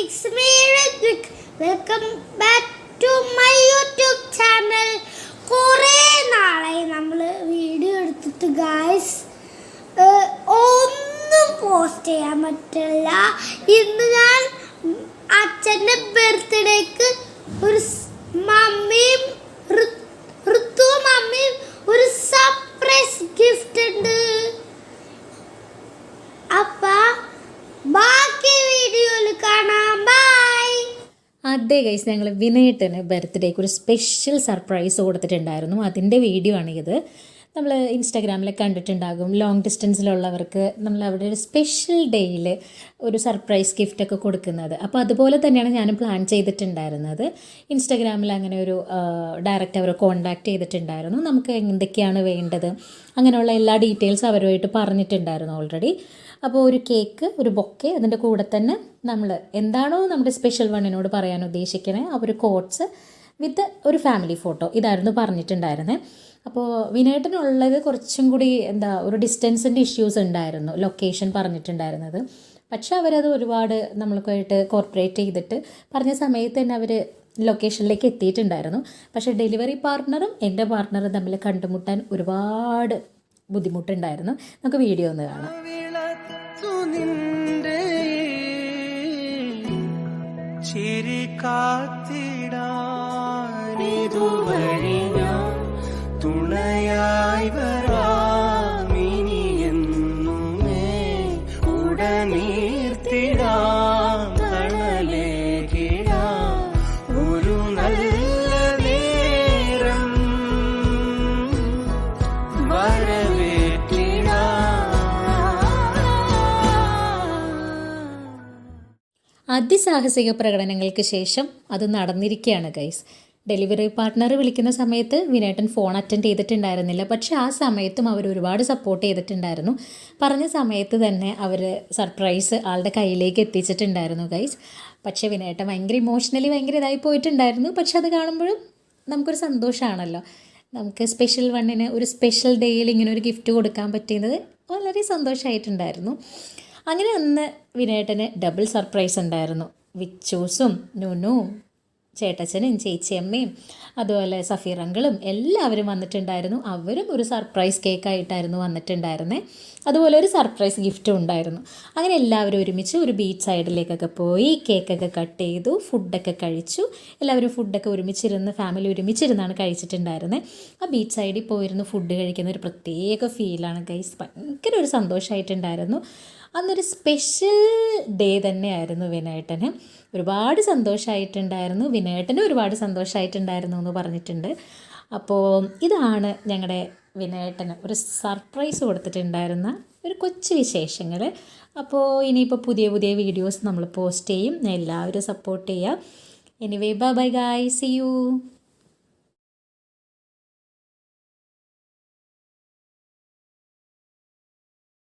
it's me Ritwik. Welcome back to my YouTube channel. കുറേ നാളായി നമ്മൾ വീഡിയോ എടുത്തിട്ട് ഗായ്സ് ഒന്നും പോസ്റ്റ് ചെയ്യാൻ പറ്റില്ല. ഇന്ന് ഞാൻ അച്ഛൻ്റെ ബർത്ത്ഡേക്ക് ഒരു മമ്മിയും ഋത്തുവും മമ്മിയും ഒരു സർപ്രൈസ് ഗിഫ്റ്റ് ഉണ്ട്. ബാക്കി വീഡിയോയിൽ കാണാം. ബൈ. അതെ ഗൈസ്, ഞങ്ങൾ വിനയേട്ടന് ബർത്ത്ഡേക്ക് ഒരു സ്പെഷ്യൽ സർപ്രൈസ് കൊടുത്തിട്ടുണ്ടായിരുന്നു. അതിൻ്റെ വീഡിയോ ആണിത്. നമ്മൾ ഇൻസ്റ്റാഗ്രാമിൽ കണ്ടിട്ടുണ്ടാകും. ലോങ് ഡിസ്റ്റൻസിലുള്ളവർക്ക് നമ്മൾ അവിടെ ഒരു സ്പെഷ്യൽ ഡേയിൽ ഒരു സർപ്രൈസ് ഗിഫ്റ്റൊക്കെ കൊടുക്കുന്നത്. അപ്പോൾ അതുപോലെ തന്നെയാണ് ഞാനും പ്ലാൻ ചെയ്തിട്ടുണ്ടായിരുന്നത്. ഇൻസ്റ്റാഗ്രാമിൽ അങ്ങനെ ഒരു ഡയറക്റ്റ് അവരെ കോൺടാക്റ്റ് ചെയ്തിട്ടുണ്ടായിരുന്നു. നമുക്ക് എന്തൊക്കെയാണ് വേണ്ടത് അങ്ങനെയുള്ള എല്ലാ ഡീറ്റെയിൽസും അവരുമായിട്ട് പറഞ്ഞിട്ടുണ്ടായിരുന്നു ഓൾറെഡി. അപ്പോൾ ഒരു കേക്ക്, ഒരു ബൊക്കെ, അതിൻ്റെ കൂടെ തന്നെ നമ്മൾ എന്താണോ നമ്മുടെ സ്പെഷ്യൽ വണ്ണിനോട് പറയാൻ ഉദ്ദേശിക്കണേ ആ ഒരു കോട്ട്സ് വിത്ത് ഒരു ഫാമിലി ഫോട്ടോ, ഇതായിരുന്നു പറഞ്ഞിട്ടുണ്ടായിരുന്നത്. അപ്പോൾ വിനേട്ടനുള്ളത് കുറച്ചും കൂടി ഒരു ഡിസ്റ്റൻസിൻ്റെ ഇഷ്യൂസ് ഉണ്ടായിരുന്നു, ലൊക്കേഷൻ പറഞ്ഞിട്ടുണ്ടായിരുന്നത്. പക്ഷെ അവരത് ഒരുപാട് നമ്മൾക്കായിട്ട് കോർപ്പറേറ്റ് ചെയ്തിട്ട് പറഞ്ഞ സമയത്ത് തന്നെ അവർ ലൊക്കേഷനിലേക്ക് എത്തിയിട്ടുണ്ടായിരുന്നു. പക്ഷേ ഡെലിവറി പാർട്ട്ണറും എൻ്റെ പാർട്ട്ണറും തമ്മിൽ കണ്ടുമുട്ടാൻ ഒരുപാട് ബുദ്ധിമുട്ടുണ്ടായിരുന്നു. നമുക്ക് വീഡിയോ ഒന്ന് കാണാം. ചിരി കാത്തിടാനിതുവഴി ഞാൻ തുണയായി വരാമിനി എന്നുമേ ഉടനീർത്തിടാം തണലേകിടാം ഒരു നല്ല നേരം വരവേറ്റിടാം. അതിസാഹസിക പ്രകടനങ്ങൾക്ക് ശേഷം അത് നടന്നിരിക്കുകയാണ് ഗൈസ്. ഡെലിവറി പാർട്ട്ണർ വിളിക്കുന്ന സമയത്ത് വിനേട്ടൻ ഫോൺ അറ്റൻഡ് ചെയ്തിട്ടുണ്ടായിരുന്നില്ല. പക്ഷേ ആ സമയത്തും അവർ ഒരുപാട് സപ്പോർട്ട് ചെയ്തിട്ടുണ്ടായിരുന്നു. പറഞ്ഞ സമയത്ത് തന്നെ അവർ സർപ്രൈസ് ആളുടെ കയ്യിലേക്ക് എത്തിച്ചിട്ടുണ്ടായിരുന്നു ഗൈസ്. പക്ഷേ വിനേട്ടൻ ഭയങ്കര ഇമോഷണലി ഭയങ്കര ഇതായി പോയിട്ടുണ്ടായിരുന്നു. പക്ഷെ അത് കാണുമ്പോഴും നമുക്കൊരു സന്തോഷമാണല്ലോ. നമുക്ക് സ്പെഷ്യൽ വണ്ണിന് ഒരു സ്പെഷ്യൽ ഡേയിൽ ഇങ്ങനെ ഒരു ഗിഫ്റ്റ് കൊടുക്കാൻ പറ്റുന്നത് വളരെ സന്തോഷമായിട്ടുണ്ടായിരുന്നു. അങ്ങനെ അന്ന് വിനേട്ടന് ഡബിൾ സർപ്രൈസ് ഉണ്ടായിരുന്നു. വിച്ചൂസും നുനും ചേട്ടച്ചനും ചേച്ചിയമ്മയും അതുപോലെ സഫീർ അങ്കിളും എല്ലാവരും വന്നിട്ടുണ്ടായിരുന്നു. അവരും ഒരു സർപ്രൈസ് കേക്കായിട്ടായിരുന്നു വന്നിട്ടുണ്ടായിരുന്നത്. അതുപോലെ ഒരു സർപ്രൈസ് ഗിഫ്റ്റും ഉണ്ടായിരുന്നു. അങ്ങനെ എല്ലാവരും ഒരുമിച്ച് ഒരു ബീച്ച് സൈഡിലേക്കൊക്കെ പോയി കേക്കൊക്കെ കട്ട് ചെയ്തു, ഫുഡൊക്കെ കഴിച്ചു. എല്ലാവരും ഫുഡൊക്കെ ഒരുമിച്ചിരുന്ന് ഫാമിലി ഒരുമിച്ചിരുന്നാണ് കഴിച്ചിട്ടുണ്ടായിരുന്നത്. ആ ബീച്ച് സൈഡിൽ പോയിരുന്ന് ഫുഡ് കഴിക്കുന്ന ഒരു പ്രത്യേക ഫീലാണ് ഗൈസ്. ഭയങ്കര ഒരു സന്തോഷമായിട്ടുണ്ടായിരുന്നു. അന്നൊരു സ്പെഷ്യൽ ഡേ തന്നെയായിരുന്നു വിനേട്ടന്. ഒരുപാട് സന്തോഷമായിട്ടുണ്ടായിരുന്നു. വിനേട്ടന് ഒരുപാട് സന്തോഷമായിട്ടുണ്ടായിരുന്നു എന്ന് പറഞ്ഞിട്ടുണ്ട്. അപ്പോൾ ഇതാണ് ഞങ്ങളുടെ വിനേട്ടന് ഒരു സർപ്രൈസ് കൊടുത്തിട്ടുണ്ടായിരുന്ന ഒരു കൊച്ചു വിശേഷങ്ങൾ. അപ്പോൾ ഇനിയിപ്പോൾ പുതിയ പുതിയ വീഡിയോസ് നമ്മൾ പോസ്റ്റ് ചെയ്യും. എല്ലാവരും സപ്പോർട്ട് ചെയ്യുക. Anyway bye guys, see U.